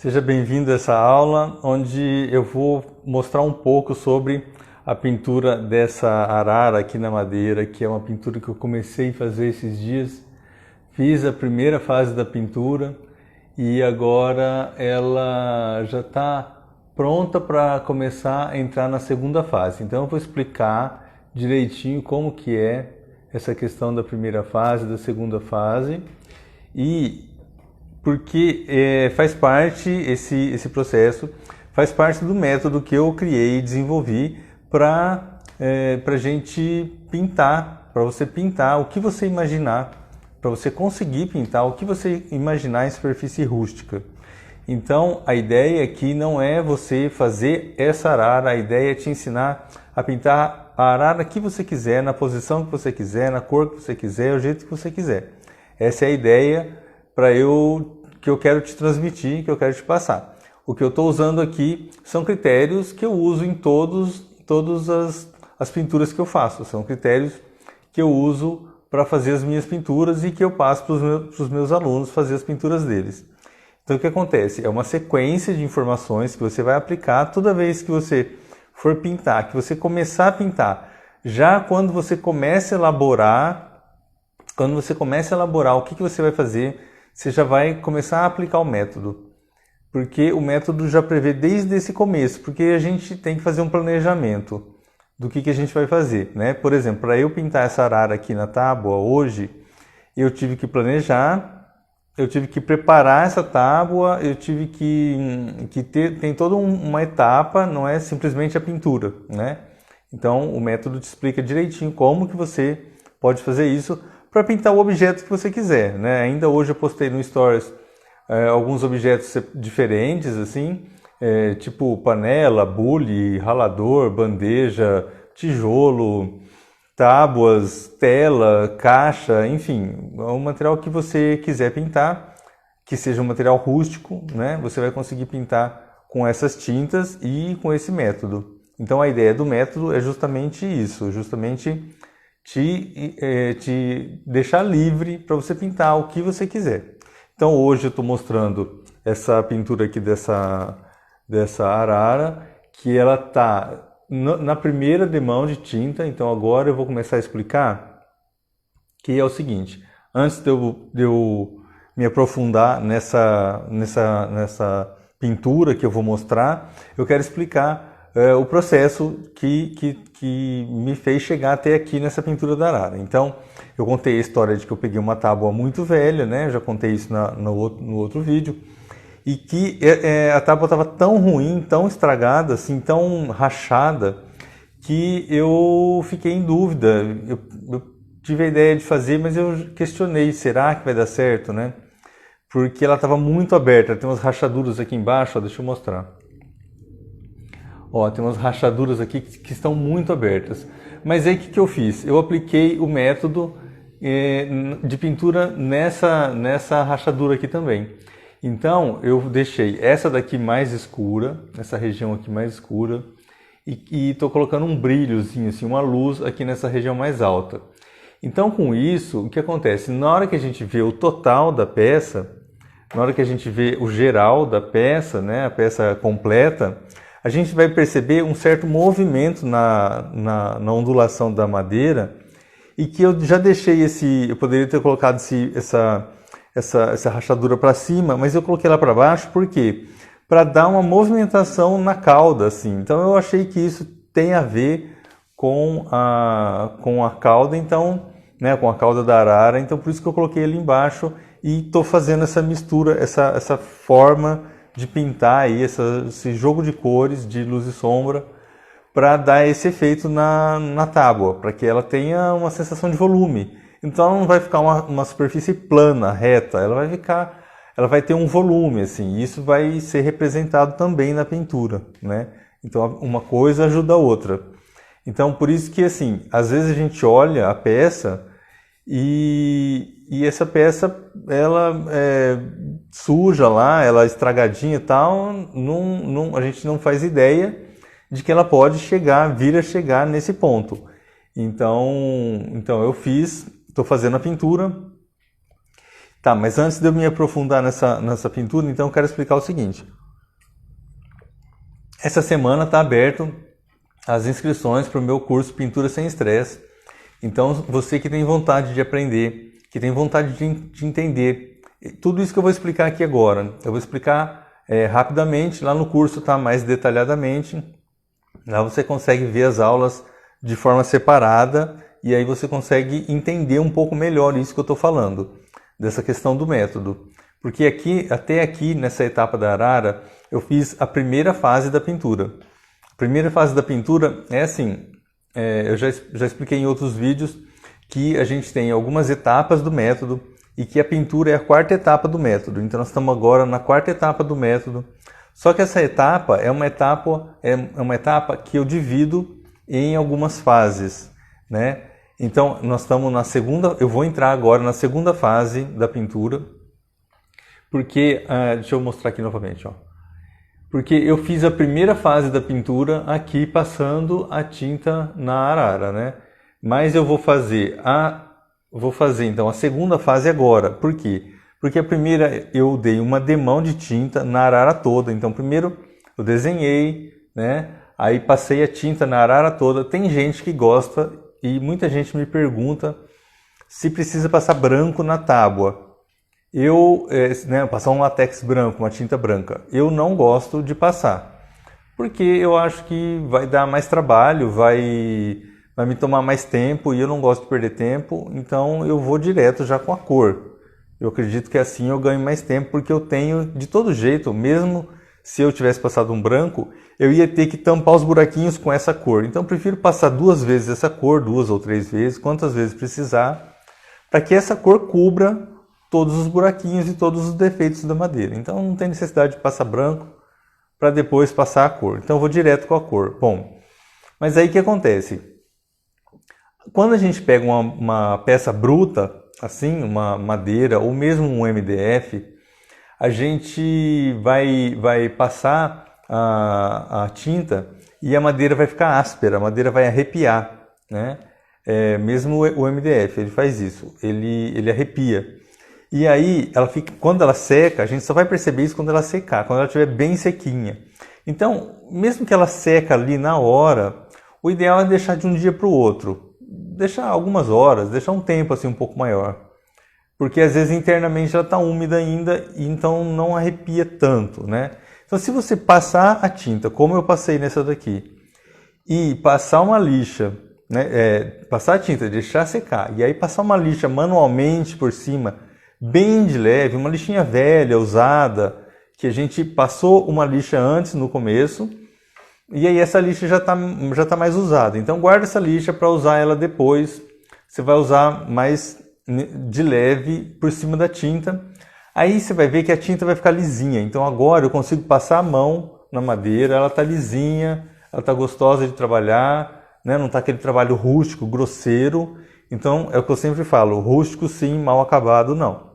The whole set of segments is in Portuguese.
Seja bem-vindo a essa aula, onde eu vou mostrar um pouco sobre a pintura dessa arara aqui na madeira, que é uma pintura que eu comecei a fazer esses dias. Fiz a primeira fase da pintura e agora ela já está pronta para começar a entrar na segunda fase. Então eu vou explicar direitinho como que é essa questão da primeira fase, da segunda fase e porque faz parte, esse processo faz parte do método que eu criei e desenvolvi para a gente pintar, para você pintar o que você imaginar, para você conseguir pintar o que você imaginar em superfície rústica. Então a ideia aqui não é você fazer essa arara, a ideia é te ensinar a pintar a arara que você quiser, na posição que você quiser, na cor que você quiser, o jeito que você quiser. Essa é a ideia que eu quero te transmitir, que eu quero te passar. O que eu estou usando aqui são critérios que eu uso em todas as pinturas que eu faço. São critérios que eu uso para fazer as minhas pinturas e que eu passo para os meus alunos fazer as pinturas deles. Então o que acontece? É uma sequência de informações que você vai aplicar toda vez que você for pintar, que você começar a pintar. Já quando você começa a elaborar o que você vai fazer, você já vai começar a aplicar o método. Porque o método já prevê desde esse começo, porque a gente tem que fazer um planejamento do que a gente vai fazer, né? Por exemplo, para eu pintar essa arara aqui na tábua hoje, eu tive que planejar, eu tive que preparar essa tábua, eu tive que tem toda uma etapa, não é simplesmente a pintura, né? Então o método te explica direitinho como que você pode fazer isso para pintar o objeto que você quiser, né? Ainda hoje eu postei no Stories alguns objetos diferentes, assim, tipo panela, bule, ralador, bandeja, tijolo, tábuas, tela, caixa, enfim, o material que você quiser pintar, que seja um material rústico, né? Você vai conseguir pintar com essas tintas e com esse método. Então a ideia do método é justamente isso, justamente te deixar livre para você pintar o que você quiser. Então hoje eu estou mostrando essa pintura aqui dessa arara, que ela está na primeira demão de tinta. Então agora eu vou começar a explicar, que é o seguinte: antes de eu me aprofundar nessa pintura que eu vou mostrar, eu quero explicar o processo que me fez chegar até aqui nessa pintura da arara. Então, eu contei a história de que eu peguei uma tábua muito velha, né? Eu já contei isso no outro vídeo, e que a tábua estava tão ruim, tão estragada, assim, tão rachada, que eu fiquei em dúvida. Eu tive a ideia de fazer, mas eu questionei, será que vai dar certo, né? Porque ela estava muito aberta, tem umas rachaduras aqui embaixo, ó, deixa eu mostrar. Ó, tem umas rachaduras aqui que estão muito abertas. Mas aí o que eu fiz? Eu apliquei o método de pintura nessa rachadura aqui também. Então eu deixei essa daqui mais escura, essa região aqui mais escura, e estou colocando um brilhozinho, assim, uma luz aqui nessa região mais alta. Então com isso, o que acontece? Na hora que a gente vê o total da peça, na hora que a gente vê o geral da peça, né, a peça completa, a gente vai perceber um certo movimento na ondulação da madeira, e que eu já deixei eu poderia ter colocado essa rachadura para cima, mas eu coloquei ela para baixo, por quê? Para dar uma movimentação na cauda, assim. Então eu achei que isso tem a ver com a cauda, então, né, com a cauda da arara, então por isso que eu coloquei ali embaixo e estou fazendo essa mistura, essa forma de pintar aí, esse jogo de cores, de luz e sombra, para dar esse efeito na tábua, para que ela tenha uma sensação de volume. Então ela não vai ficar uma superfície plana, reta, ela vai ter um volume, assim, e isso vai ser representado também na pintura, né? Então uma coisa ajuda a outra. Então por isso que, assim, às vezes a gente olha a peça e essa peça, ela suja lá, ela estragadinha e tal, a gente não faz ideia de que ela pode vir a chegar nesse ponto. Então eu estou fazendo a pintura Tá, mas antes de eu me aprofundar nessa pintura, então eu quero explicar o seguinte. Essa semana está aberto as inscrições para o meu curso Pintura Sem Estresse. Então, você que tem vontade de aprender, que tem vontade de entender, tudo isso que eu vou explicar aqui agora, eu vou explicar rapidamente, lá no curso tá mais detalhadamente. Lá você consegue ver as aulas de forma separada e aí você consegue entender um pouco melhor isso que eu estou falando, dessa questão do método. Porque até aqui, nessa etapa da arara, eu fiz a primeira fase da pintura. A primeira fase da pintura é assim, eu já expliquei em outros vídeos que a gente tem algumas etapas do método e que a pintura é a quarta etapa do método. Então nós estamos agora na quarta etapa do método. Só que essa etapa é uma etapa que eu divido em algumas fases, né? Então nós estamos na segunda, eu vou entrar agora na segunda fase da pintura, porque deixa eu mostrar aqui novamente, ó. Porque eu fiz a primeira fase da pintura aqui passando a tinta na arara, né? Mas eu vou fazer então a segunda fase agora. Por quê? Porque a primeira eu dei uma demão de tinta na arara toda. Então primeiro eu desenhei, né? Aí passei a tinta na arara toda. Tem gente que gosta e muita gente me pergunta se precisa passar branco na tábua. Passar um látex branco, uma tinta branca, eu não gosto de passar, porque eu acho que vai dar mais trabalho, vai me tomar mais tempo e eu não gosto de perder tempo, então eu vou direto já com a cor. Eu acredito que assim eu ganho mais tempo, porque eu tenho, de todo jeito, mesmo se eu tivesse passado um branco, eu ia ter que tampar os buraquinhos com essa cor. Então eu prefiro passar 2 vezes essa cor, 2 ou 3 vezes, quantas vezes precisar, para que essa cor cubra todos os buraquinhos e todos os defeitos da madeira. Então não tem necessidade de passar branco para depois passar a cor. Então eu vou direto com a cor. Bom, mas aí o que acontece? Quando a gente pega uma peça bruta, assim, uma madeira ou mesmo um MDF, a gente vai passar a tinta e a madeira vai ficar áspera, a madeira vai arrepiar, né? Mesmo o MDF, ele faz isso, ele arrepia. E aí, quando ela seca, a gente só vai perceber isso quando ela secar, quando ela estiver bem sequinha. Então, mesmo que ela seca ali na hora, o ideal é deixar de um dia para o outro. Deixar algumas horas, deixar um tempo assim um pouco maior. Porque às vezes internamente ela está úmida ainda, e então não arrepia tanto, né? Então, se você passar a tinta, como eu passei nessa daqui, e passar uma lixa, né? Passar a tinta, deixar secar, e aí passar uma lixa manualmente por cima, bem de leve, uma lixinha velha, usada, que a gente passou uma lixa antes no começo, e aí essa lixa já tá mais usada. Então guarda essa lixa para usar ela depois. Você vai usar mais de leve por cima da tinta. Aí você vai ver que a tinta vai ficar lisinha. Então agora eu consigo passar a mão na madeira, ela tá lisinha, ela tá gostosa de trabalhar, né? Não tá aquele trabalho rústico, grosseiro. Então é o que eu sempre falo, rústico sim, mal acabado não.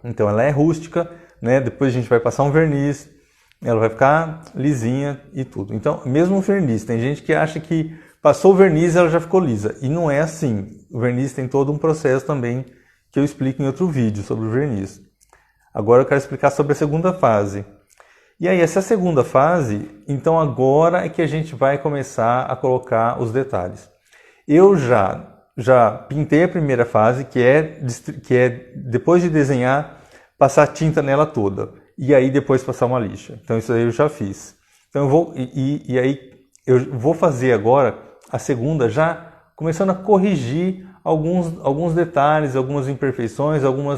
Então ela é rústica, né? Depois a gente vai passar um verniz, ela vai ficar lisinha e tudo. Então, mesmo o verniz, tem gente que acha que passou o verniz e ela já ficou lisa. E não é assim. O verniz tem todo um processo também que eu explico em outro vídeo sobre o verniz. Agora eu quero explicar sobre a segunda fase. E aí, essa segunda fase, então agora é que a gente vai começar a colocar os detalhes. Eu já pintei a primeira fase, que é depois de desenhar, passar tinta nela toda. E aí depois passar uma lixa. Então isso aí eu já fiz. Então eu vou, aí eu vou fazer agora a segunda, já começando a corrigir alguns detalhes, algumas imperfeições, alguma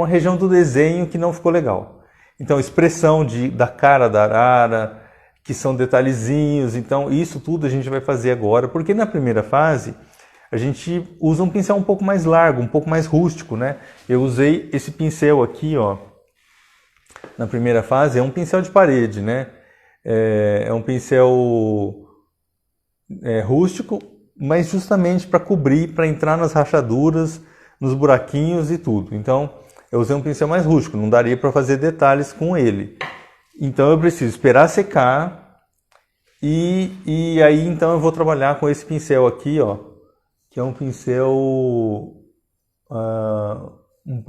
região do desenho que não ficou legal. Então expressão da cara da arara, que são detalhezinhos, então isso tudo a gente vai fazer agora, porque na primeira fase a gente usa um pincel um pouco mais largo, um pouco mais rústico, né? Eu usei esse pincel aqui, ó, na primeira fase, é um pincel de parede, né? É um pincel rústico, mas justamente para cobrir, para entrar nas rachaduras, nos buraquinhos e tudo. Então eu usei um pincel mais rústico, não daria para fazer detalhes com ele. Então eu preciso esperar secar e aí então eu vou trabalhar com esse pincel aqui, ó, que é um pincel um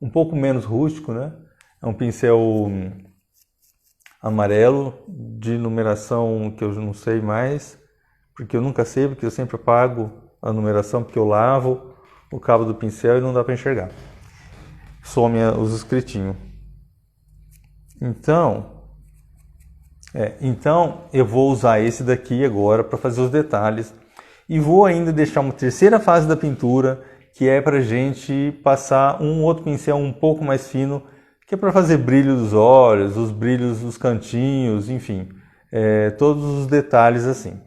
um pouco menos rústico, né? É um pincel amarelo de numeração que eu não sei mais, porque eu nunca sei, porque eu sempre apago a numeração, porque eu lavo o cabo do pincel e não dá para enxergar. Some os escritinhos. Então eu vou usar esse daqui agora para fazer os detalhes e vou ainda deixar uma terceira fase da pintura, que é para a gente passar um outro pincel um pouco mais fino, que é para fazer brilho dos olhos, os brilhos dos cantinhos, enfim, todos os detalhes assim.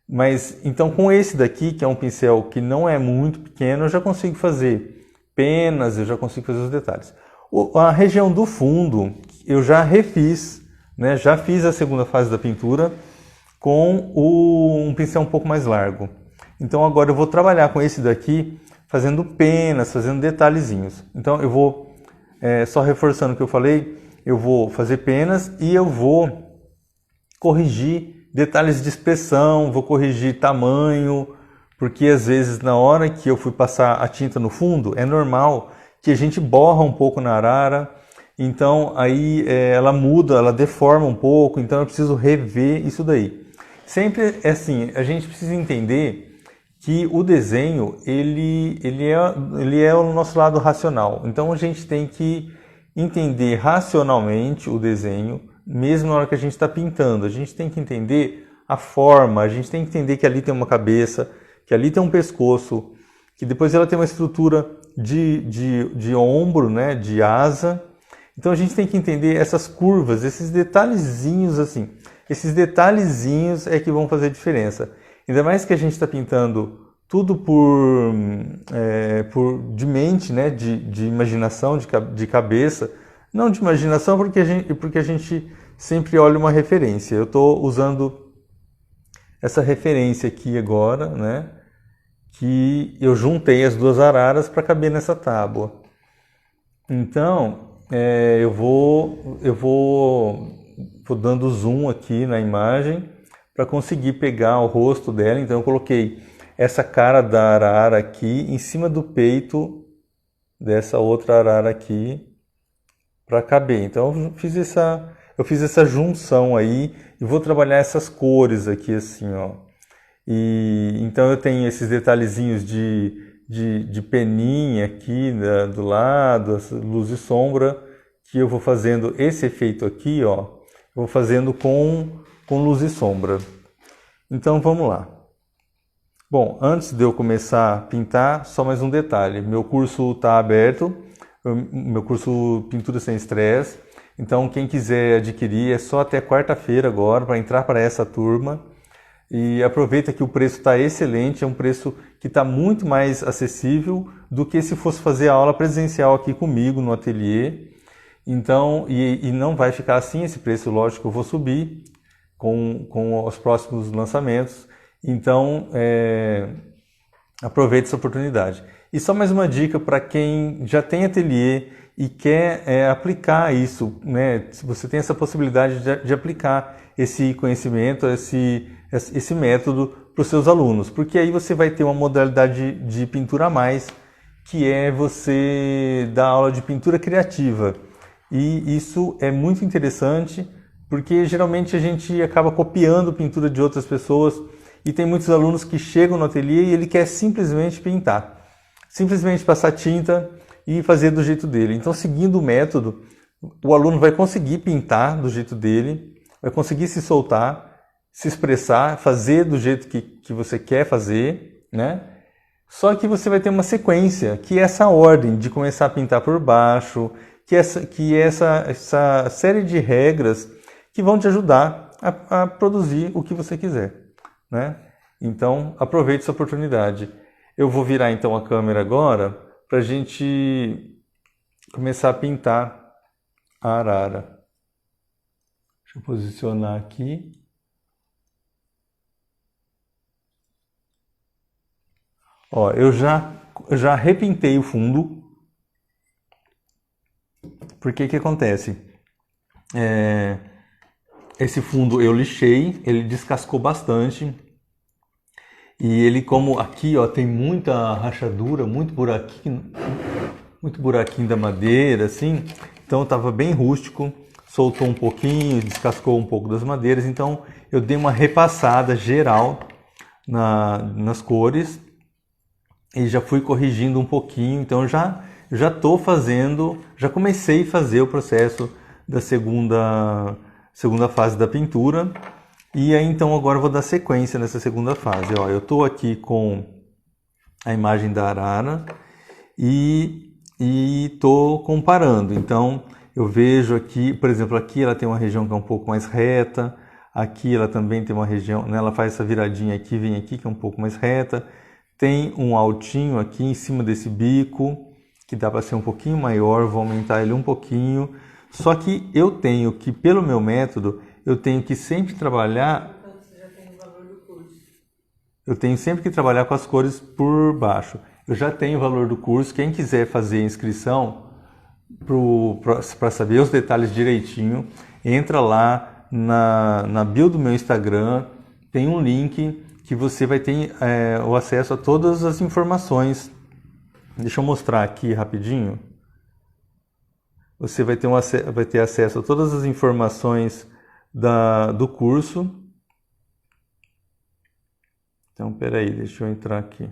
Mas então com esse daqui, que é um pincel que não é muito pequeno, eu já consigo fazer penas, eu já consigo fazer os detalhes. A região do fundo eu já refiz, né? Já fiz a segunda fase da pintura com um pincel um pouco mais largo. Então agora eu vou trabalhar com esse daqui, fazendo penas, fazendo detalhezinhos. Então eu vou, só reforçando o que eu falei, eu vou fazer penas e eu vou corrigir detalhes de expressão, vou corrigir tamanho, porque às vezes na hora que eu fui passar a tinta no fundo, é normal que a gente borra um pouco na arara, então aí ela muda, ela deforma um pouco, então eu preciso rever isso daí. Sempre é assim, a gente precisa entender que o desenho ele é o nosso lado racional, então a gente tem que entender racionalmente o desenho, mesmo na hora que a gente está pintando. A gente tem que entender a forma, a gente tem que entender que ali tem uma cabeça, que ali tem um pescoço, que depois ela tem uma estrutura de ombro, né, de asa. Então a gente tem que entender essas curvas, esses detalhezinhos assim. Esses detalhezinhos é que vão fazer diferença. Ainda mais que a gente está pintando tudo de mente, né, de imaginação, de cabeça. Não de imaginação, porque a gente sempre olha uma referência. Eu estou usando essa referência aqui agora, né? Que eu juntei as duas araras para caber nessa tábua. Então, eu vou dando zoom aqui na imagem para conseguir pegar o rosto dela. Então, eu coloquei essa cara da arara aqui em cima do peito dessa outra arara aqui, para caber. Então eu fiz essa junção aí e vou trabalhar essas cores aqui assim, ó. E então eu tenho esses detalhezinhos de peninha aqui do lado, luz e sombra, que eu vou fazendo esse efeito aqui, ó. Eu vou fazendo com luz e sombra. Então vamos lá. Bom, antes de eu começar a pintar, só mais um detalhe. Meu curso está aberto. Meu curso Pintura Sem Estresse. Então, quem quiser adquirir é só até quarta-feira agora para entrar para essa turma. E aproveita que o preço está excelente, é um preço que está muito mais acessível do que se fosse fazer a aula presencial aqui comigo no ateliê. Então, e não vai ficar assim, esse preço, lógico, eu vou subir com os próximos lançamentos. Então, aproveite essa oportunidade. E só mais uma dica para quem já tem ateliê e quer aplicar isso, né? Se você tem essa possibilidade de aplicar esse conhecimento, esse método para os seus alunos, porque aí você vai ter uma modalidade de pintura a mais, que é você dar aula de pintura criativa. E isso é muito interessante, porque geralmente a gente acaba copiando pintura de outras pessoas e tem muitos alunos que chegam no ateliê e ele quer simplesmente pintar. Simplesmente passar tinta e fazer do jeito dele. Então, seguindo o método, o aluno vai conseguir pintar do jeito dele, vai conseguir se soltar, se expressar, fazer do jeito que você quer fazer, né? Só que você vai ter uma sequência, que é essa ordem de começar a pintar por baixo, que é essa série de regras que vão te ajudar a produzir o que você quiser, né? Então, aproveite essa oportunidade. Eu vou virar então a câmera agora para a gente começar a pintar a arara. Deixa eu posicionar aqui. Ó, eu já repintei o fundo. Porque que acontece? Esse fundo eu lixei, ele descascou bastante. E ele, como aqui, ó, tem muita rachadura, muito buraquinho da madeira, assim, então estava bem rústico, soltou um pouquinho, descascou um pouco das madeiras, então eu dei uma repassada geral nas cores e já fui corrigindo um pouquinho, então já estou fazendo, já comecei a fazer o processo da segunda fase da pintura. E aí então agora eu vou dar sequência nessa segunda fase. Ó, eu estou aqui com a imagem da arara e estou comparando. Então eu vejo aqui, por exemplo, aqui ela tem uma região que é um pouco mais reta, aqui ela também tem uma região, né, ela faz essa viradinha aqui, vem aqui que é um pouco mais reta. Tem um altinho aqui em cima desse bico, que dá para ser um pouquinho maior, vou aumentar ele um pouquinho. Só que eu tenho que, pelo meu método, eu tenho que sempre trabalhar... Você já tem o valor do curso. Eu tenho sempre que trabalhar com as cores por baixo. Eu já tenho o valor do curso. Quem quiser fazer a inscrição para saber os detalhes direitinho, entra lá na bio do meu Instagram, tem um link que você vai ter o acesso a todas as informações. Deixa eu mostrar aqui rapidinho. Você vai ter acesso a todas as informações do curso. Então, peraí, deixa eu entrar aqui.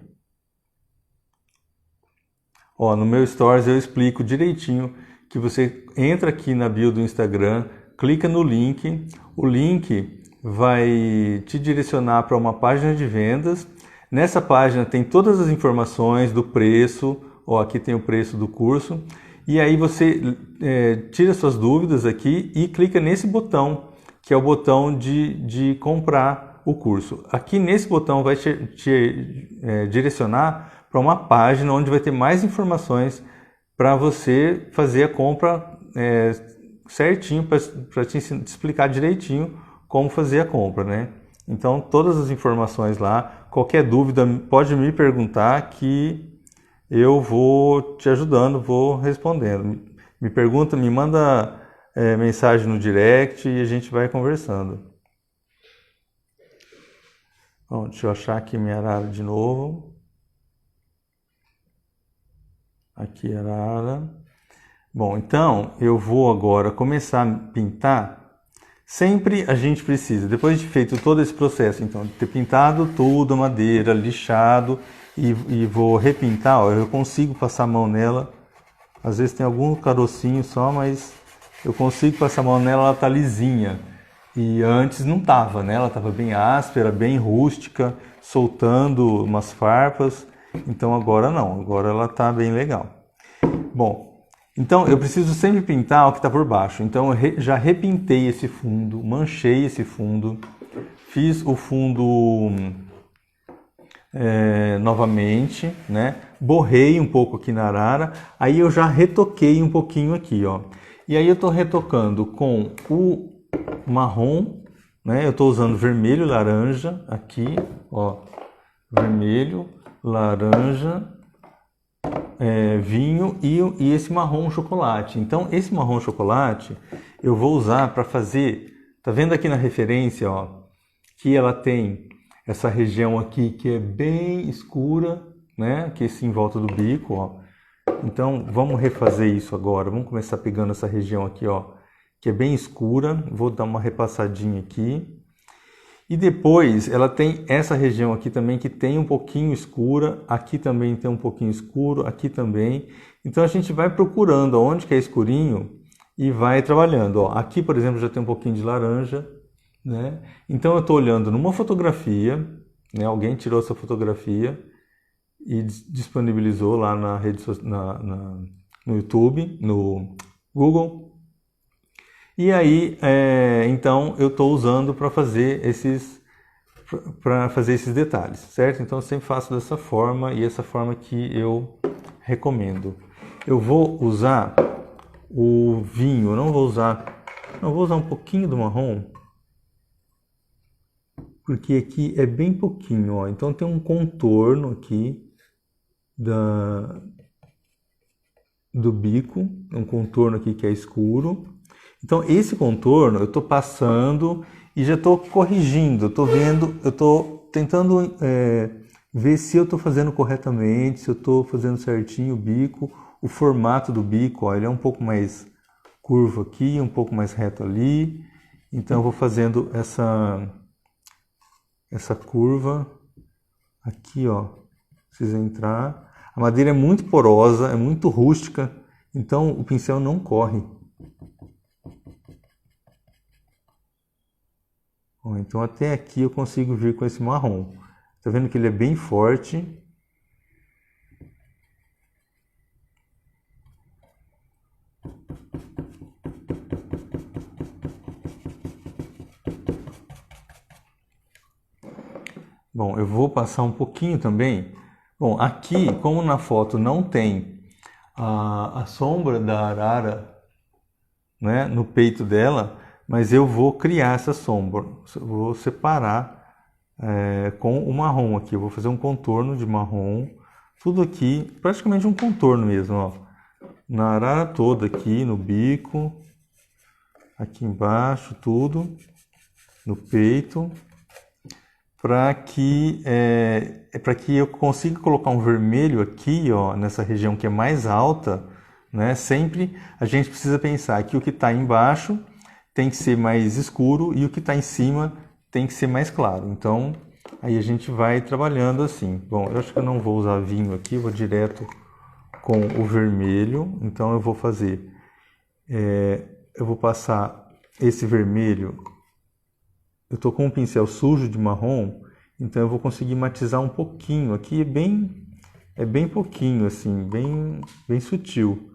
Ó, no meu Stories eu explico direitinho que você entra aqui na bio do Instagram, clica no link, o link vai te direcionar para uma página de vendas. Nessa página tem todas as informações do preço, ó, aqui tem o preço do curso, e aí você tira suas dúvidas aqui e clica nesse botão, que é o botão de comprar o curso. Aqui nesse botão vai te direcionar para uma página onde vai ter mais informações para você fazer a compra certinho, para te explicar direitinho como fazer a compra, né? Então, todas as informações lá, qualquer dúvida pode me perguntar que eu vou te ajudando, vou respondendo. Me pergunta, me manda mensagem no direct e a gente vai conversando. Bom, deixa eu achar aqui minha arara de novo. Aqui a arara. Bom, então eu vou agora começar a pintar. Sempre a gente precisa, depois de feito todo esse processo, então, de ter pintado tudo a madeira, lixado, e vou repintar, ó, eu consigo passar a mão nela. Às vezes tem algum carocinho só, mas eu consigo passar a mão nela, ela tá lisinha. E antes não tava, né? Ela tava bem áspera, bem rústica, soltando umas farpas. Então agora não, agora ela tá bem legal. Bom, então eu preciso sempre pintar o que está por baixo. Então eu já repintei esse fundo, manchei esse fundo, fiz o fundo novamente, né? Borrei um pouco aqui na arara, aí eu já retoquei um pouquinho aqui, ó. E aí eu estou retocando com o marrom, né? Eu estou usando vermelho, laranja aqui, ó, vermelho, laranja, vinho e esse marrom chocolate. Então esse marrom chocolate eu vou usar para fazer, tá vendo aqui na referência, ó, que ela tem essa região aqui que é bem escura, né, que é esse em volta do bico, ó. Então vamos refazer isso agora, vamos começar pegando essa região aqui, ó, que é bem escura, vou dar uma repassadinha aqui. E depois ela tem essa região aqui também que tem um pouquinho escura, aqui também tem um pouquinho escuro, aqui também. Então a gente vai procurando onde que é escurinho e vai trabalhando. Ó, aqui, por exemplo, já tem um pouquinho de laranja, né? Então eu estou olhando numa fotografia, né? Alguém tirou essa fotografia e disponibilizou lá na rede no YouTube, no Google. E aí, então, eu estou usando para fazer esses detalhes, certo? Então, eu sempre faço dessa forma e essa forma que eu recomendo. Eu vou usar o vinho, não vou usar um pouquinho do marrom, porque aqui é bem pouquinho, ó. Então, tem um contorno aqui do bico, um contorno aqui que é escuro. Então esse contorno eu estou passando e já estou corrigindo, eu estou vendo, eu estou tentando ver se eu estou fazendo corretamente, se eu estou fazendo certinho o bico, o formato do bico, ó, ele é um pouco mais curvo aqui, um pouco mais reto ali. Então eu vou fazendo essa curva aqui, ó, precisa entrar. A madeira é muito porosa, é muito rústica, então o pincel não corre. Ó, então até aqui eu consigo vir com esse marrom. Tá vendo que ele é bem forte. Bom, eu vou passar um pouquinho também. Bom, aqui, como na foto não tem a sombra da arara, né, no peito dela, mas eu vou criar essa sombra. Eu vou separar com o marrom aqui. Eu vou fazer um contorno de marrom. Tudo aqui, praticamente um contorno mesmo, ó. Na arara toda aqui, no bico, aqui embaixo, tudo, no peito, para que eu consiga colocar um vermelho aqui, ó, nessa região que é mais alta, né? Sempre a gente precisa pensar que o que está embaixo tem que ser mais escuro e o que está em cima tem que ser mais claro. Então, aí a gente vai trabalhando assim. Bom, eu acho que eu não vou usar vinho aqui, vou direto com o vermelho. Então eu vou fazer, eu vou passar esse vermelho. Eu estou com um pincel sujo de marrom, então eu vou conseguir matizar um pouquinho. Aqui é bem pouquinho, assim, bem sutil.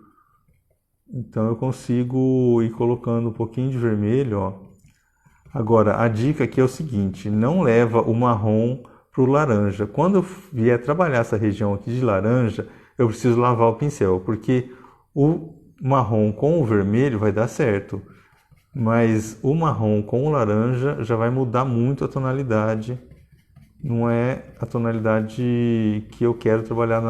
Então eu consigo ir colocando um pouquinho de vermelho, ó. Agora, a dica aqui é o seguinte, não leva o marrom para o laranja. Quando eu vier trabalhar essa região aqui de laranja, eu preciso lavar o pincel, porque o marrom com o vermelho vai dar certo. Mas o marrom com o laranja já vai mudar muito a tonalidade. Não é a tonalidade que eu quero trabalhar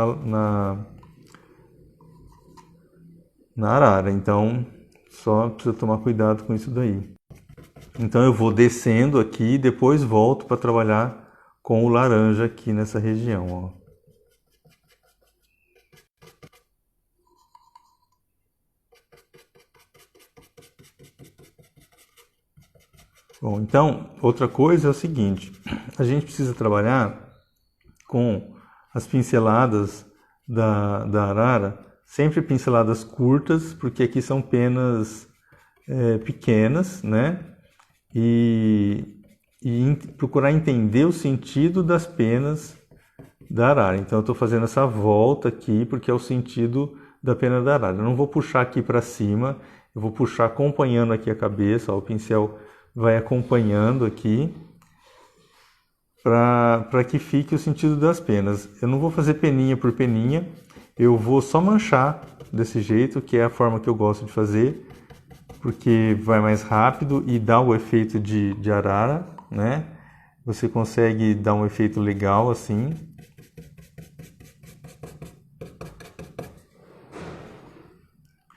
na arara. Então, só precisa tomar cuidado com isso daí. Então eu vou descendo aqui e depois volto para trabalhar com o laranja aqui nessa região, ó. Bom, então, outra coisa é o seguinte, a gente precisa trabalhar com as pinceladas da arara, sempre pinceladas curtas, porque aqui são penas pequenas, né? E procurar entender o sentido das penas da arara. Então eu estou fazendo essa volta aqui, porque é o sentido da pena da arara. Eu não vou puxar aqui para cima, eu vou puxar acompanhando aqui a cabeça, ó, o pincel vai acompanhando aqui, para que fique o sentido das penas. Eu não vou fazer peninha por peninha, eu vou só manchar desse jeito, que é a forma que eu gosto de fazer, porque vai mais rápido e dá o efeito de arara, né? Você consegue dar um efeito legal assim.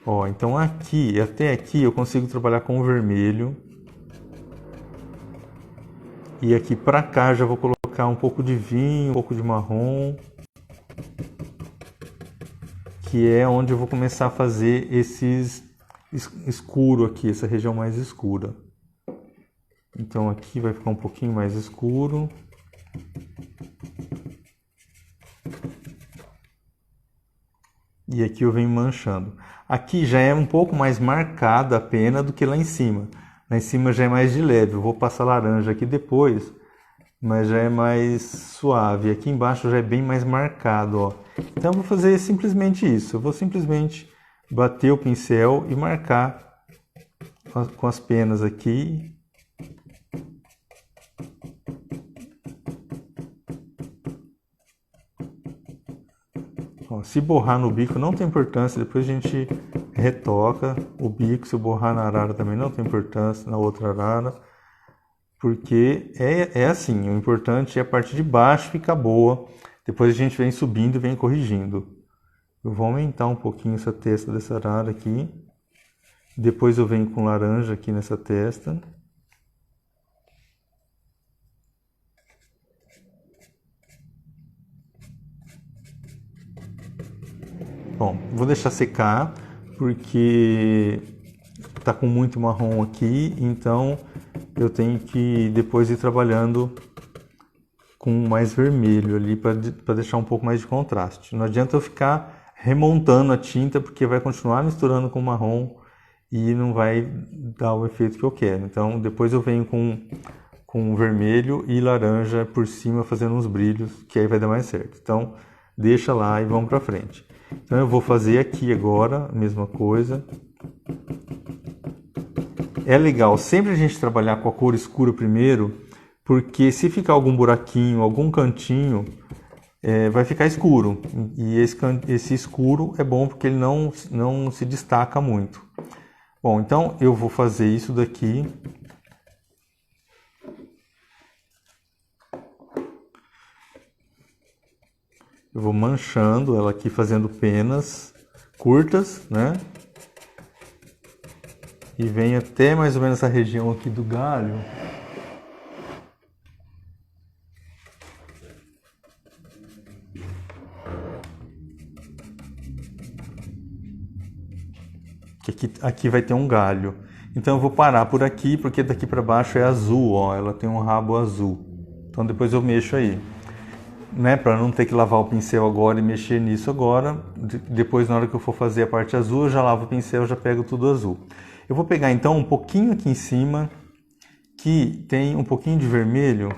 Ó, então aqui, até aqui eu consigo trabalhar com o vermelho. E aqui para cá já vou colocar um pouco de vinho, um pouco de marrom, que é onde eu vou começar a fazer esses escuro aqui, essa região mais escura. Então aqui vai ficar um pouquinho mais escuro. E aqui eu venho manchando. Aqui já é um pouco mais marcada a pena do que lá em cima. Lá em cima já é mais de leve. Eu vou passar laranja aqui depois, mas já é mais suave. Aqui embaixo já é bem mais marcado, ó. Então eu vou fazer simplesmente isso. Eu vou simplesmente bater o pincel e marcar com as penas aqui. Ó, se borrar no bico não tem importância, depois a gente retoca o bico. Se eu borrar na arara também não tem importância, na outra arara, porque é assim, o importante é a parte de baixo ficar boa, depois a gente vem subindo e vem corrigindo. Eu vou aumentar um pouquinho essa testa dessa arara aqui, depois eu venho com laranja aqui nessa testa. Bom, vou deixar secar porque tá com muito marrom aqui, então eu tenho que depois ir trabalhando com mais vermelho ali para deixar um pouco mais de contraste. Não adianta eu ficar remontando a tinta porque vai continuar misturando com marrom e não vai dar o efeito que eu quero. Então depois eu venho com vermelho e laranja por cima fazendo uns brilhos, que aí vai dar mais certo. Então deixa lá e vamos para frente. Então eu vou fazer aqui agora a mesma coisa. É legal sempre a gente trabalhar com a cor escura primeiro, porque se ficar algum buraquinho, algum cantinho, vai ficar escuro. E esse escuro é bom porque ele não se destaca muito. Bom, então eu vou fazer isso daqui. Eu vou manchando ela aqui, fazendo penas curtas, né? E vem até mais ou menos a região aqui do galho. Que aqui vai ter um galho. Então eu vou parar por aqui, porque daqui para baixo é azul, ó. Ela tem um rabo azul. Então depois eu mexo aí. Né, para não ter que lavar o pincel agora e mexer nisso agora. Depois, na hora que eu for fazer a parte azul, eu já lavo o pincel, já pego tudo azul. Eu vou pegar então um pouquinho aqui em cima, que tem um pouquinho de vermelho,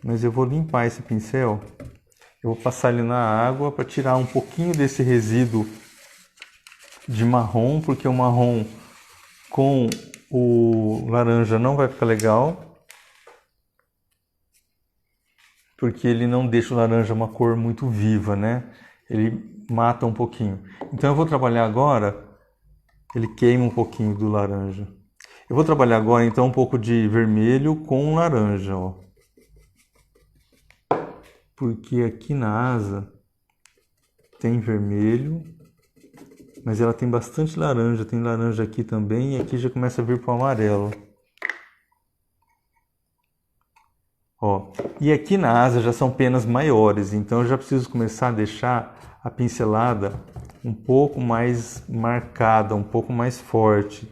mas eu vou limpar esse pincel. Eu vou passar ele na água para tirar um pouquinho desse resíduo de marrom, porque o marrom com o laranja não vai ficar legal. Porque ele não deixa o laranja uma cor muito viva, né? Ele mata um pouquinho. Então eu vou trabalhar agora, ele queima um pouquinho do laranja. Eu vou trabalhar agora então um pouco de vermelho com laranja, ó. Porque aqui na asa tem vermelho, mas ela tem bastante laranja. Tem laranja aqui também e aqui já começa a vir para o amarelo. Ó, e aqui na asa já são penas maiores, então eu já preciso começar a deixar a pincelada um pouco mais marcada, um pouco mais forte.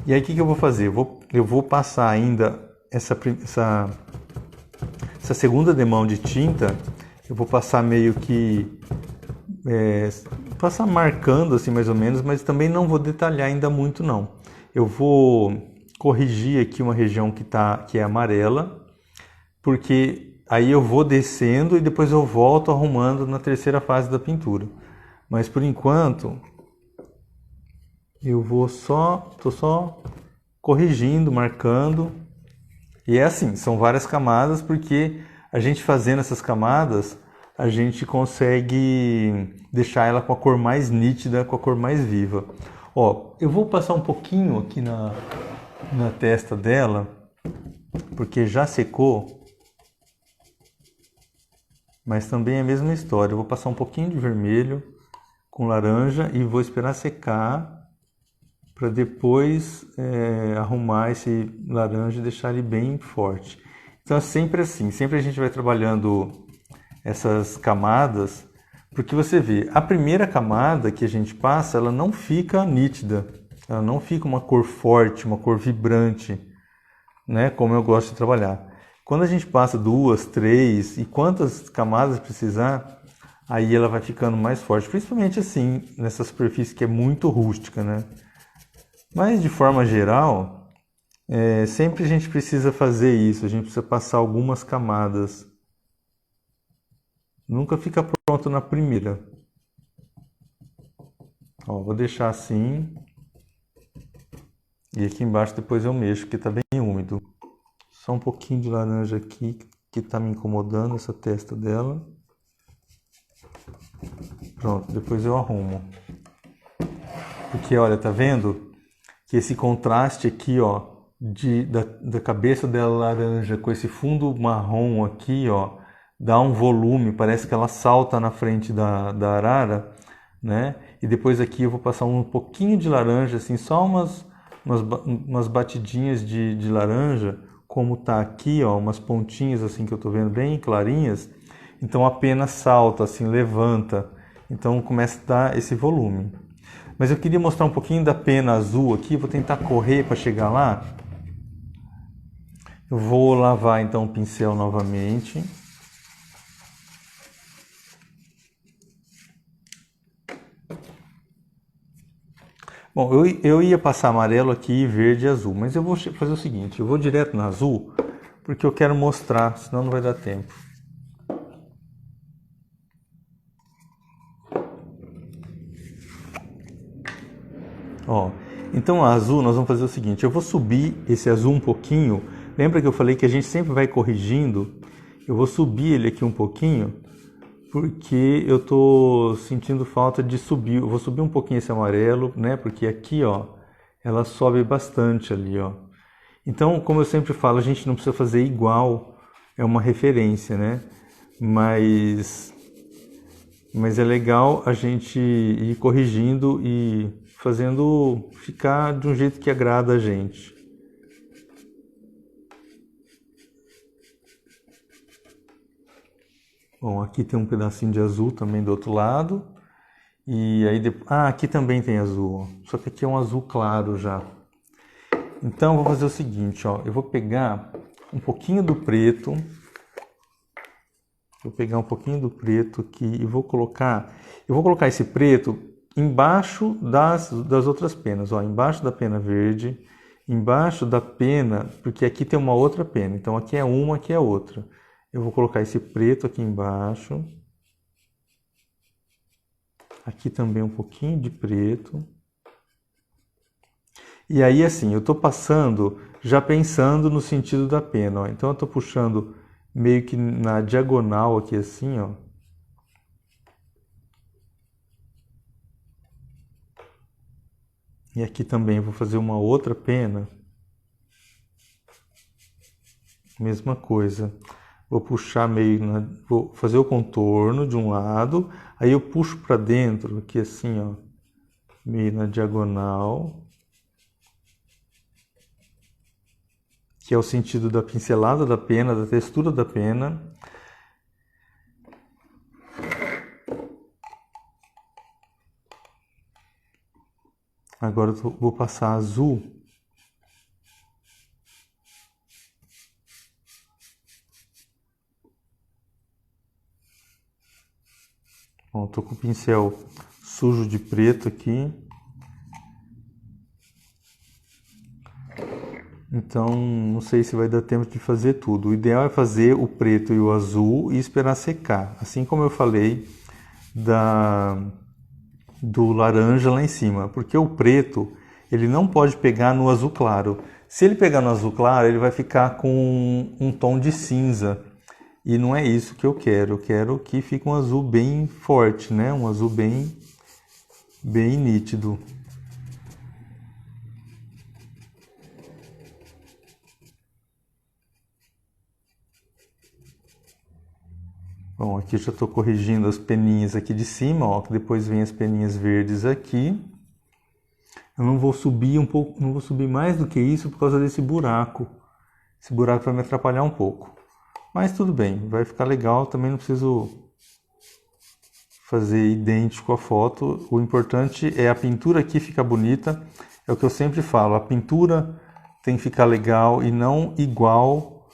E aí o que eu vou fazer? Eu vou passar ainda essa segunda demão de tinta, eu vou passar meio que passar marcando assim mais ou menos, mas também não vou detalhar ainda muito não. Eu vou corrigir aqui uma região que é amarela, porque aí eu vou descendo e depois eu volto arrumando na terceira fase da pintura. Mas por enquanto eu tô só corrigindo, marcando. E é assim, são várias camadas, porque a gente fazendo essas camadas, a gente consegue deixar ela com a cor mais nítida, com a cor mais viva. Ó, eu vou passar um pouquinho aqui na testa dela, porque já secou, mas também é a mesma história. Eu vou passar um pouquinho de vermelho com laranja e vou esperar secar para depois arrumar esse laranja e deixar ele bem forte. Então é sempre assim, sempre a gente vai trabalhando essas camadas. Porque você vê, a primeira camada que a gente passa, ela não fica nítida, ela não fica uma cor forte, uma cor vibrante, né? Como eu gosto de trabalhar. Quando a gente passa 2, 3 e quantas camadas precisar, aí ela vai ficando mais forte, principalmente assim, nessa superfície que é muito rústica, né? Mas de forma geral, sempre a gente precisa fazer isso, a gente precisa passar algumas camadas. Nunca fica pronto na primeira. Ó, vou deixar assim. E aqui embaixo depois eu mexo, porque está bem úmido. Só um pouquinho de laranja aqui, que está me incomodando, essa testa dela. Pronto, depois eu arrumo. Porque, olha, tá vendo? Que esse contraste aqui, ó, da cabeça dela laranja com esse fundo marrom aqui, ó, dá um volume, parece que ela salta na frente da arara, né? E depois aqui eu vou passar um pouquinho de laranja, assim, só umas batidinhas de laranja, como tá aqui, ó, umas pontinhas assim que eu tô vendo bem clarinhas, então a pena salta, assim, levanta, então começa a dar esse volume. Mas eu queria mostrar um pouquinho da pena azul aqui, vou tentar correr para chegar lá. Eu vou lavar então o pincel novamente. Bom, eu ia passar amarelo aqui, verde e azul, mas eu vou fazer o seguinte, eu vou direto no azul, porque eu quero mostrar, senão não vai dar tempo. Ó, então a azul nós vamos fazer o seguinte, eu vou subir esse azul um pouquinho, lembra que eu falei que a gente sempre vai corrigindo? Eu vou subir ele aqui um pouquinho, porque eu tô sentindo falta de subir, eu vou subir um pouquinho esse amarelo, né, porque aqui, ó, ela sobe bastante ali, ó. Então, como eu sempre falo, a gente não precisa fazer igual, é uma referência, né, mas é legal a gente ir corrigindo e fazendo ficar de um jeito que agrada a gente. Bom, aqui tem um pedacinho de azul também do outro lado. E aí depois... Ah, aqui também tem azul, ó. Só que aqui é um azul claro já. Então eu vou fazer o seguinte, ó. Eu vou pegar um pouquinho do preto. Vou pegar um pouquinho do preto aqui e vou colocar... Eu vou colocar esse preto embaixo das outras penas, ó. Embaixo da pena verde, embaixo da pena... Porque aqui tem uma outra pena. Então aqui é uma, aqui é outra. Eu vou colocar esse preto aqui embaixo. Aqui também um pouquinho de preto. E aí assim, eu estou passando já pensando no sentido da pena, ó. Então eu estou puxando meio que na diagonal aqui assim, ó. E aqui também vou fazer uma outra pena. Mesma coisa. Vou puxar meio, vou fazer o contorno de um lado, aí eu puxo para dentro, aqui assim, ó, meio na diagonal, que é o sentido da pincelada da pena, da textura da pena. Agora eu vou passar azul. Bom, estou com o pincel sujo de preto aqui. Então, não sei se vai dar tempo de fazer tudo. O ideal é fazer o preto e o azul e esperar secar. Assim como eu falei do laranja lá em cima. Porque o preto, ele não pode pegar no azul claro. Se ele pegar no azul claro, ele vai ficar com um tom de cinza. E não é isso que eu quero. Eu quero que fique um azul bem forte, né? Um azul bem nítido. Bom, aqui já estou corrigindo as peninhas aqui de cima, ó, que depois vem as peninhas verdes aqui. Eu não vou subir um pouco, não vou subir mais do que isso por causa desse buraco. Esse buraco vai me atrapalhar um pouco. Mas tudo bem, vai ficar legal, também não preciso fazer idêntico à foto. O importante é a pintura aqui ficar bonita. É o que eu sempre falo, a pintura tem que ficar legal e não igual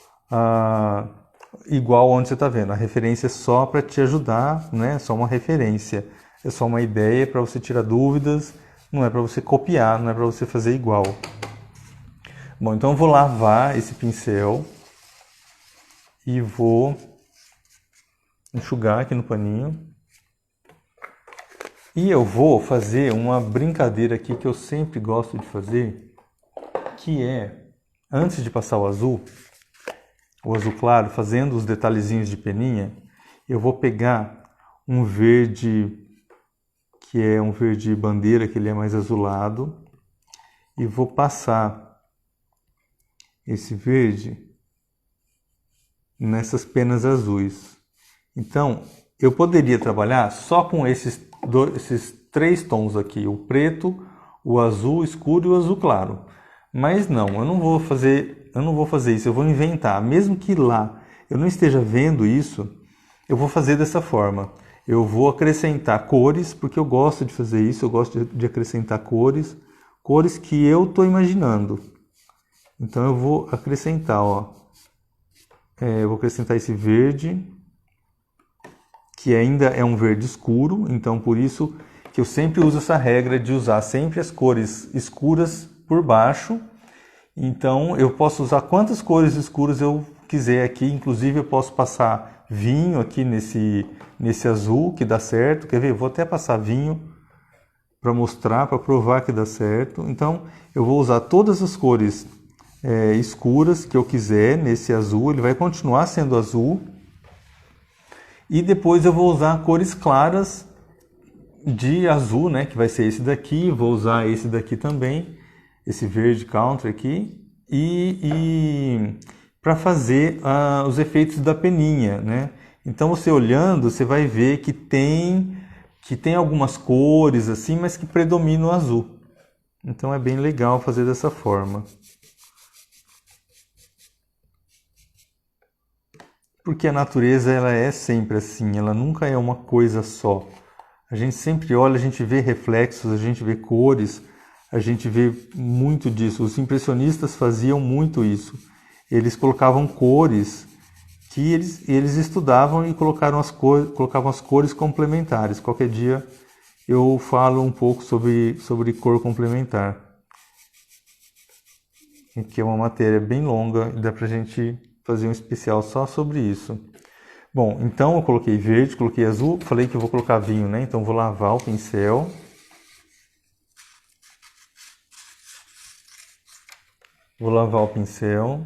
onde você está vendo. A referência é só para te ajudar, né? É só uma referência. É só uma ideia para você tirar dúvidas, não é para você copiar, não é para você fazer igual. Bom, então eu vou lavar esse pincel e vou enxugar aqui no paninho. E eu vou fazer uma brincadeira aqui que eu sempre gosto de fazer, que é, antes de passar o azul claro, fazendo os detalhezinhos de peninha, eu vou pegar um verde, que é um verde bandeira, que ele é mais azulado, e vou passar esse verde nessas penas azuis. Então, eu poderia trabalhar só com esses três tons aqui, o preto, o azul escuro e o azul claro. Mas não, eu não vou fazer eu não vou fazer isso, eu vou inventar. Mesmo que lá eu não esteja vendo isso, eu vou fazer dessa forma. Eu vou acrescentar cores, porque eu gosto de fazer isso, eu gosto de acrescentar cores, cores que eu estou imaginando. Então eu vou acrescentar, ó. Eu vou acrescentar esse verde, que ainda é um verde escuro, então por isso que eu sempre uso essa regra de usar sempre as cores escuras por baixo. Então eu posso usar quantas cores escuras eu quiser aqui, inclusive eu posso passar vinho aqui nesse azul, que dá certo. Quer ver? Eu vou até passar vinho para mostrar, para provar que dá certo. Então eu vou usar todas as cores escuras que eu quiser nesse azul, ele vai continuar sendo azul. E depois eu vou usar cores claras de azul, né, que vai ser esse daqui, vou usar esse daqui também, esse verde country aqui, e para fazer os efeitos da peninha, né? Então você olhando, você vai ver que tem algumas cores assim, mas que predomina o azul. Então é bem legal fazer dessa forma. Porque a natureza ela é sempre assim, ela nunca é uma coisa só. A gente sempre olha, a gente vê reflexos, a gente vê cores, a gente vê muito disso. Os impressionistas faziam muito isso. Eles colocavam cores que eles estudavam e colocavam as cores complementares. Qualquer dia eu falo um pouco sobre cor complementar. Que é uma matéria bem longa, dá pra gente fazer um especial só sobre isso. Bom, então eu coloquei verde, coloquei azul, falei que eu vou colocar vinho, né? Então vou lavar o pincel. Vou lavar o pincel.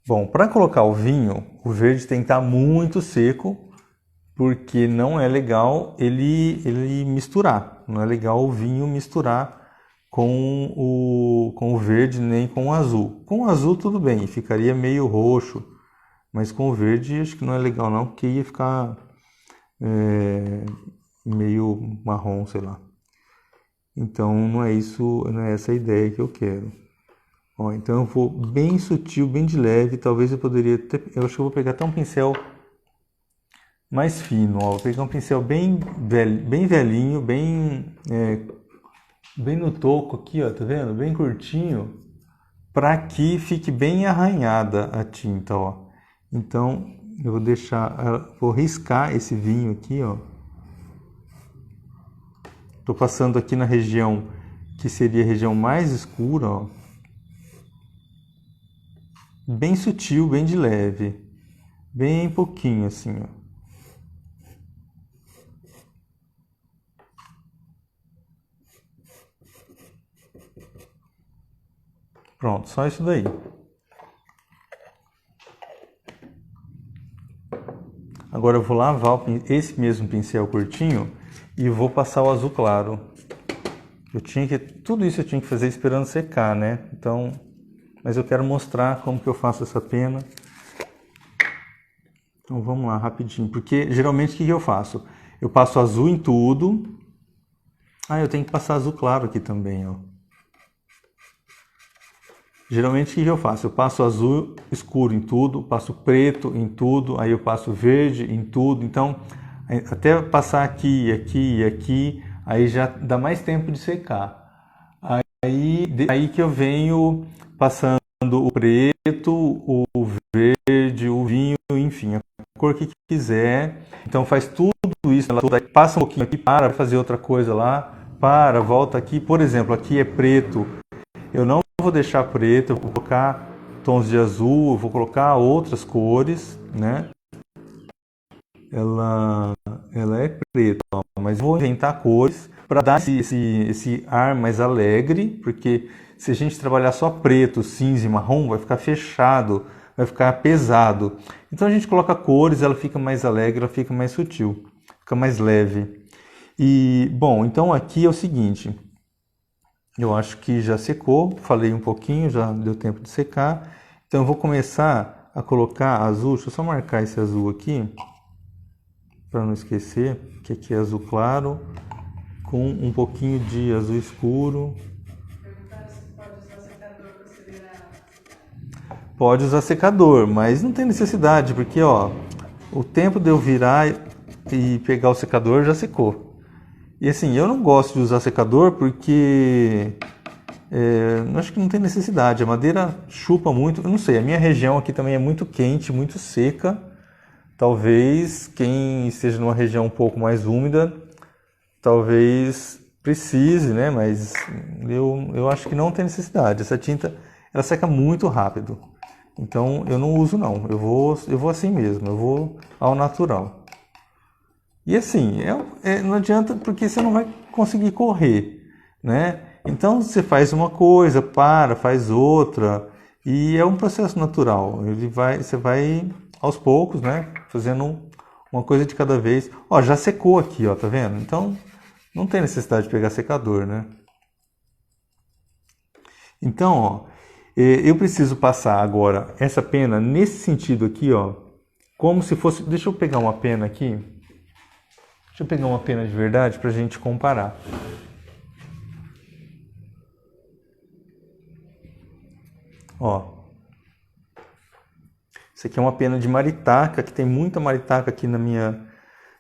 Bom, para colocar o vinho, o verde tem que estar muito seco, porque não é legal ele misturar. Não é legal o vinho misturar com o verde nem com o azul. Com o azul tudo bem, ficaria meio roxo, mas com o verde acho que não é legal não, porque ia ficar meio marrom, sei lá. Então não é isso, não é essa a ideia que eu quero. Ó, então eu vou bem sutil, bem de leve, talvez eu poderia até, eu acho que eu vou pegar até um pincel mais fino, ó. Vou pegar um pincel bem velhinho, bem no toco aqui, ó, tá vendo? Bem curtinho, para que fique bem arranhada a tinta, ó. Então eu vou riscar esse vinho aqui, ó. Tô passando aqui na região que seria a região mais escura, ó. Bem sutil, bem de leve, bem pouquinho assim, ó. Pronto, só isso daí. Agora eu vou lavar esse mesmo pincel curtinho e vou passar o azul claro. Tudo isso eu tinha que fazer esperando secar, né? Então, mas eu quero mostrar como que eu faço essa pena. Então vamos lá, rapidinho. Porque geralmente o que eu faço? Eu passo azul em tudo. Ah, eu tenho que passar azul claro aqui também, ó. Geralmente o que eu faço? Eu passo azul escuro em tudo, passo preto em tudo, aí eu passo verde em tudo. Então, até passar aqui, aqui e aqui, aí já dá mais tempo de secar. Aí que eu venho passando o preto, o verde, o vinho, enfim, a cor que quiser. Então faz tudo isso, passa um pouquinho aqui, para fazer outra coisa lá, volta aqui. Por exemplo, aqui é preto, eu não vou deixar preto, eu vou colocar tons de azul, eu vou colocar outras cores, né? Ela é preta, ó, mas vou inventar cores para dar esse ar mais alegre, porque se a gente trabalhar só preto, cinza e marrom, vai ficar fechado, vai ficar pesado. Então a gente coloca cores, ela fica mais alegre, ela fica mais sutil, fica mais leve. E, bom, então aqui é o seguinte, eu acho que já secou, falei um pouquinho, já deu tempo de secar. Então eu vou começar a colocar azul, deixa eu só marcar esse azul aqui, para não esquecer, que aqui é azul claro, com um pouquinho de azul escuro. Perguntaram se pode usar secador para acelerar. pode usar secador, mas não tem necessidade, porque ó, o tempo de eu virar e pegar o secador já secou. E assim, eu não gosto de usar secador porque acho que não tem necessidade. A madeira chupa muito. Eu não sei, a minha região aqui também é muito quente, muito seca. Talvez quem esteja numa região um pouco mais úmida, talvez precise, né? Mas eu acho que não tem necessidade. Essa tinta, ela seca muito rápido. Então eu não uso não. Eu vou assim mesmo. Eu vou ao natural. E assim, não adianta porque você não vai conseguir correr, né? Então você faz uma coisa, faz outra, e é um processo natural. Você vai aos poucos, né? Fazendo uma coisa de cada vez. Ó, já secou aqui, ó, tá vendo? Então não tem necessidade de pegar secador, né? Então, ó, eu preciso passar agora essa pena nesse sentido aqui, ó, como se fosse. Deixa eu pegar uma pena aqui. Deixa eu pegar uma pena de verdade para a gente comparar. Ó, isso aqui é uma pena de maritaca, que tem muita maritaca aqui na minha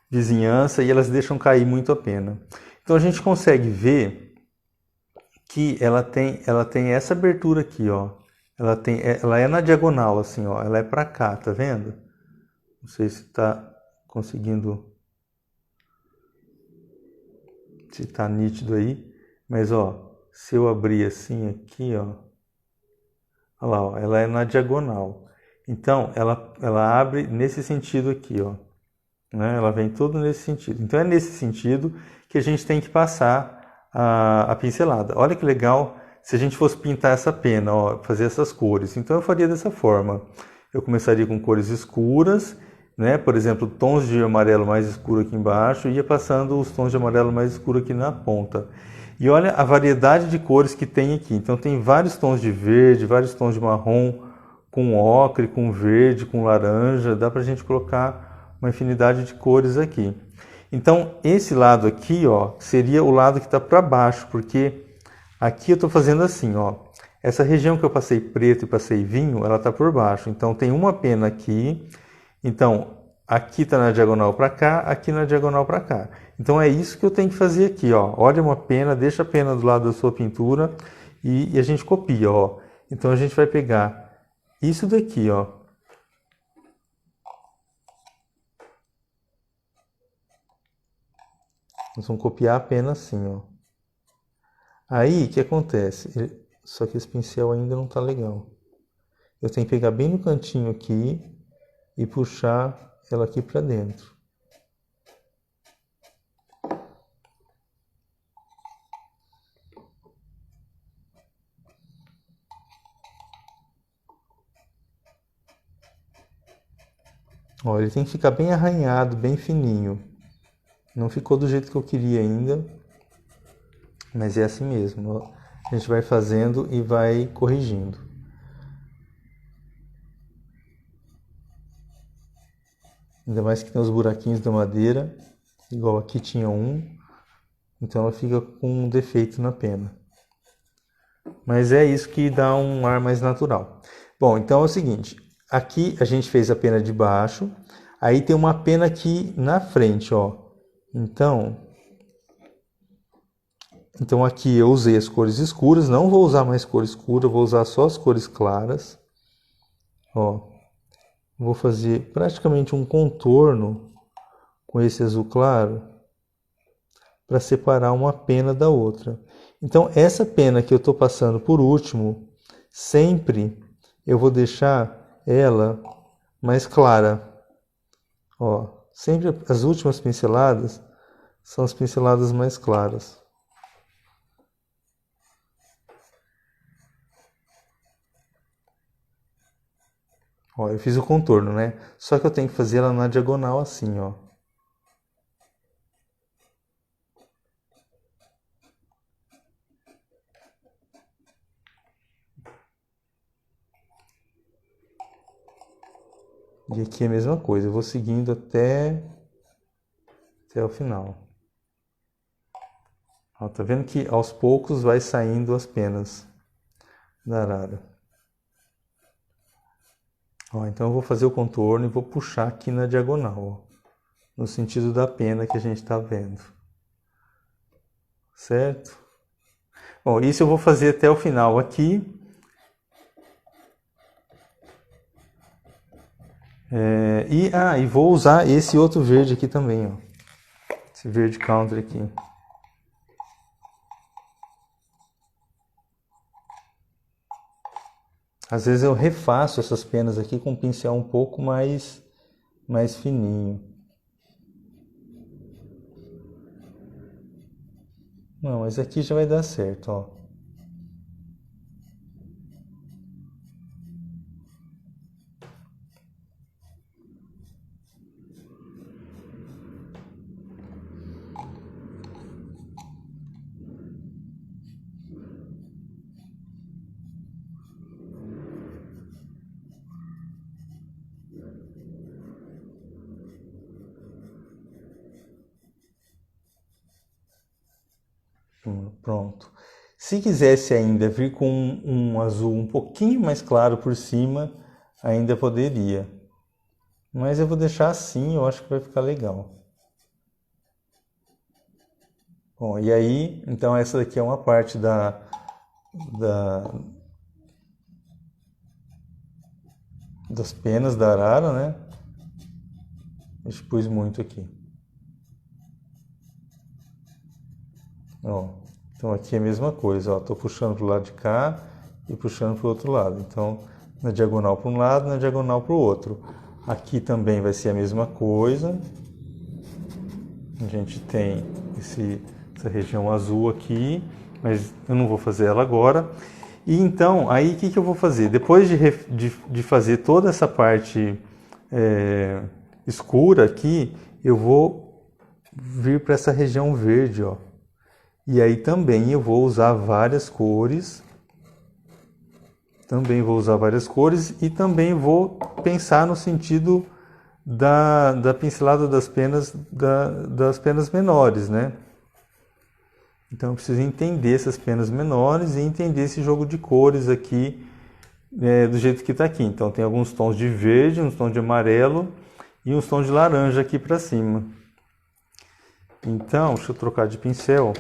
vizinhança e elas deixam cair muito a pena. Então a gente consegue ver que ela tem essa abertura aqui, ó. Ela é na diagonal assim, ó. Ela é para cá, tá vendo? Não sei se tá conseguindo, se tá nítido aí, mas ó, se eu abrir assim aqui, ó, olha lá, ó, ela é na diagonal. Então ela abre nesse sentido aqui, ó, né? Ela vem todo nesse sentido. Então é nesse sentido que a gente tem que passar a pincelada. Olha que legal se a gente fosse pintar essa pena, ó, fazer essas cores. Então eu faria dessa forma. Eu começaria com cores escuras, né? Por exemplo, tons de amarelo mais escuro aqui embaixo e ia passando os tons de amarelo mais escuro aqui na ponta. E olha a variedade de cores que tem aqui. Então tem vários tons de verde, vários tons de marrom, com ocre, com verde, com laranja. Dá pra gente colocar uma infinidade de cores aqui. Então esse lado aqui, ó, seria o lado que está para baixo, porque aqui eu estou fazendo assim, ó. Essa região que eu passei preto e passei vinho, ela está por baixo. Então tem uma pena aqui. Então aqui está na diagonal para cá, aqui na diagonal para cá. Então é isso que eu tenho que fazer aqui, ó. Olha uma pena, deixa a pena do lado da sua pintura e a gente copia, ó. Então a gente vai pegar isso daqui, ó. Nós vamos copiar a pena assim, ó. Aí, o que acontece? Só que esse pincel ainda não tá legal. Eu tenho que pegar bem no cantinho aqui e puxar ela aqui para dentro. Ó, ele tem que ficar bem arranhado, bem fininho. Não ficou do jeito que eu queria ainda, mas é assim mesmo. Ó. A gente vai fazendo e vai corrigindo. Ainda mais que tem os buraquinhos da madeira, igual aqui tinha um, então ela fica com um defeito na pena. Mas é isso que dá um ar mais natural. Bom, então é o seguinte, aqui a gente fez a pena de baixo, aí tem uma pena aqui na frente, ó. Então aqui eu usei as cores escuras, não vou usar mais cor escura, vou usar só as cores claras. Ó, vou fazer praticamente um contorno com esse azul claro para separar uma pena da outra. Então essa pena que eu estou passando por último, sempre eu vou deixar ela mais clara. Ó, sempre as últimas pinceladas são as pinceladas mais claras. Ó, eu fiz o contorno, né? Só que eu tenho que fazer ela na diagonal assim, ó. E aqui é a mesma coisa, eu vou seguindo até o final. Ó, tá vendo que aos poucos vai saindo as penas da arara. Ó, então eu vou fazer o contorno e vou puxar aqui na diagonal, ó, no sentido da pena que a gente está vendo. Certo? Bom, isso eu vou fazer até o final aqui. E vou usar esse outro verde aqui também, ó. Esse verde country aqui. Às vezes eu refaço essas penas aqui com um pincel um pouco mais fininho. Não, mas aqui já vai dar certo, ó. Pronto. Se quisesse ainda vir com um azul um pouquinho mais claro por cima, ainda poderia. Mas eu vou deixar assim, eu acho que vai ficar legal. Bom, e aí, então essa daqui é uma parte das penas da arara, né? Eu pus muito aqui. Ó, então aqui é a mesma coisa, ó, tô puxando pro lado de cá e puxando pro outro lado. Então, na diagonal para um lado, na diagonal para o outro. Aqui também vai ser a mesma coisa. A gente tem essa região azul aqui, mas eu não vou fazer ela agora. E então, aí o que eu vou fazer? Depois de fazer toda essa parte escura aqui, eu vou vir para essa região verde, ó. E aí também eu vou usar várias cores. E também vou pensar no sentido da pincelada das penas menores, né? Então eu preciso entender essas penas menores e entender esse jogo de cores aqui do jeito que está aqui. Então tem alguns tons de verde, uns tons de amarelo e uns tons de laranja aqui para cima. Então, deixa eu trocar de pincel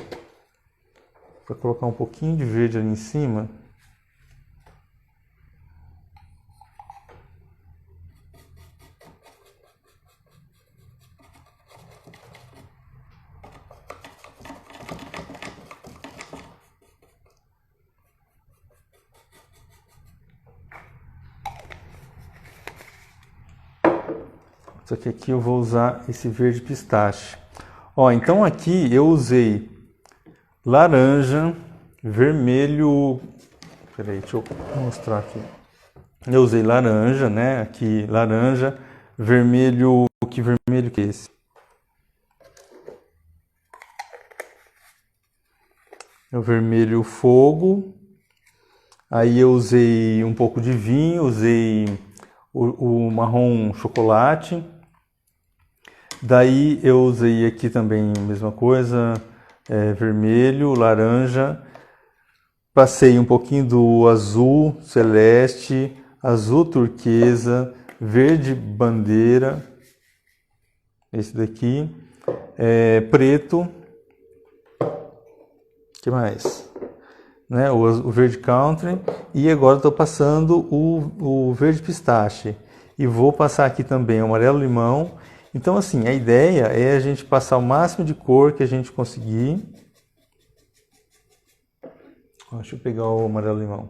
para colocar um pouquinho de verde ali em cima. Só que aqui eu vou usar esse verde pistache. Ó, então aqui eu usei laranja, vermelho... Peraí, deixa eu mostrar aqui. Eu usei laranja, né? Aqui laranja, vermelho... Que vermelho que é esse? É o vermelho fogo. Aí eu usei um pouco de vinho, usei o marrom chocolate. Daí eu usei aqui também a mesma coisa, vermelho, laranja. Passei um pouquinho do azul celeste, azul turquesa, verde bandeira, esse daqui, preto. O que mais? Né? O verde country. E agora estou passando o verde pistache. E vou passar aqui também o amarelo limão. Então, assim, a ideia é a gente passar o máximo de cor que a gente conseguir. Deixa eu pegar o amarelo limão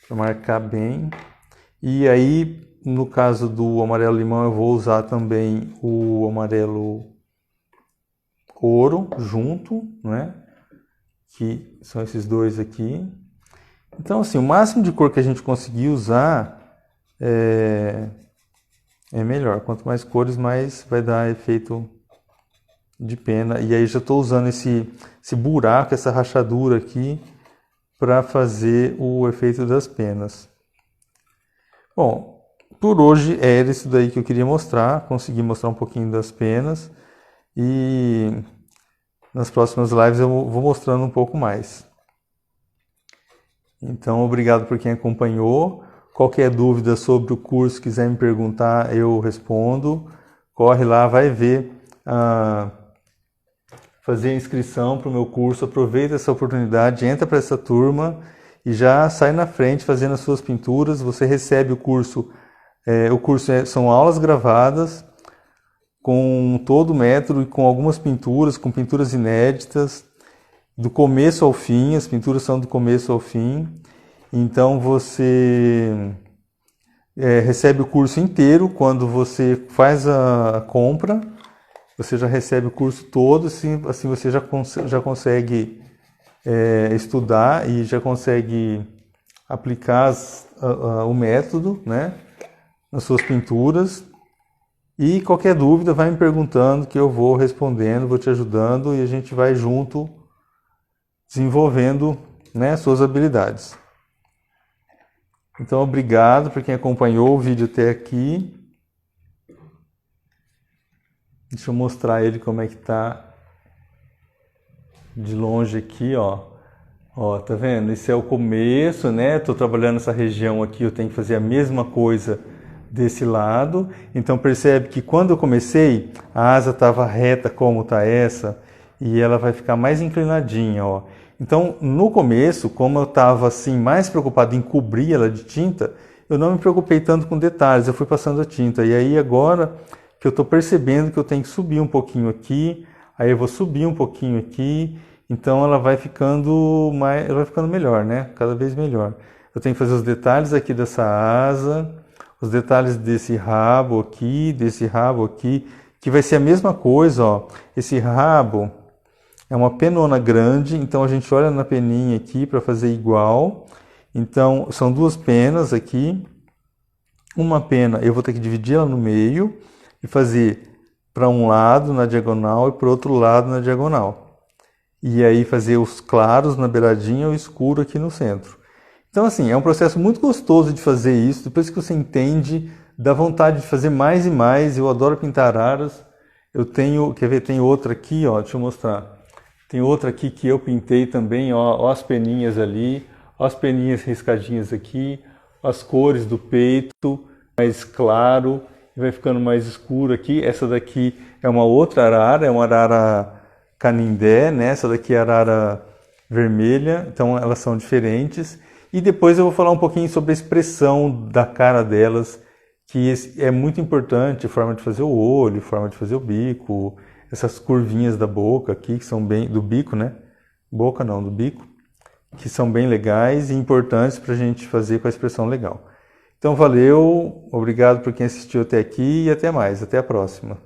para marcar bem. E aí, no caso do amarelo limão, eu vou usar também o amarelo ouro junto, né? Que são esses dois aqui. Então, assim, o máximo de cor que a gente conseguir usar é melhor. Quanto mais cores, mais vai dar efeito de pena. E aí já estou usando esse buraco, essa rachadura aqui, para fazer o efeito das penas. Bom, por hoje era isso daí que eu queria mostrar. Consegui mostrar um pouquinho das penas. E nas próximas lives eu vou mostrando um pouco mais. Então, obrigado por quem acompanhou. Qualquer dúvida sobre o curso, quiser me perguntar, eu respondo. Corre lá, vai ver, fazer a inscrição para o meu curso. Aproveita essa oportunidade, entra para essa turma e já sai na frente fazendo as suas pinturas. Você recebe o curso são aulas gravadas com todo o método e com algumas pinturas, com pinturas inéditas, do começo ao fim. As pinturas são do começo ao fim. Então você recebe o curso inteiro quando você faz a compra. Você já recebe o curso todo, assim você já consegue estudar e já consegue aplicar o método, né, nas suas pinturas. E qualquer dúvida vai me perguntando que eu vou respondendo, vou te ajudando e a gente vai junto desenvolvendo, né, suas habilidades. Então, obrigado por quem acompanhou o vídeo até aqui. Deixa eu mostrar ele como é que tá de longe aqui, ó. Ó, tá vendo? Esse é o começo, né? Tô trabalhando nessa região aqui, eu tenho que fazer a mesma coisa desse lado. Então percebe que quando eu comecei, a asa estava reta como tá essa, e ela vai ficar mais inclinadinha, ó. Então, no começo, como eu estava assim mais preocupado em cobrir ela de tinta, eu não me preocupei tanto com detalhes, eu fui passando a tinta. E aí agora que eu estou percebendo que eu tenho que subir um pouquinho aqui, aí eu vou subir um pouquinho aqui, então ela vai ficando melhor, né? Cada vez melhor. Eu tenho que fazer os detalhes aqui dessa asa, os detalhes desse rabo aqui, que vai ser a mesma coisa, ó. Esse rabo é uma penona grande, então a gente olha na peninha aqui para fazer igual. Então são duas penas aqui. Uma pena eu vou ter que dividir ela no meio e fazer para um lado na diagonal e para o outro lado na diagonal. E aí fazer os claros na beiradinha e o escuro aqui no centro. Então assim, é um processo muito gostoso de fazer isso. Depois que você entende, dá vontade de fazer mais e mais. Eu adoro pintar araras. Eu tenho, quer ver, tem outra aqui, ó, deixa eu mostrar. Tem outra aqui que eu pintei também, ó as peninhas ali, ó as peninhas riscadinhas aqui, as cores do peito, mais claro, e vai ficando mais escuro aqui. Essa daqui é uma outra arara, é uma arara canindé, né? Essa daqui é a arara vermelha, então elas são diferentes. E depois eu vou falar um pouquinho sobre a expressão da cara delas, que é muito importante, a forma de fazer o olho, a forma de fazer o bico, essas curvinhas da boca aqui, que são bem, do bico, né? Boca não, do bico, que são bem legais e importantes para a gente fazer com a expressão legal. Então valeu, obrigado por quem assistiu até aqui e até mais, até a próxima.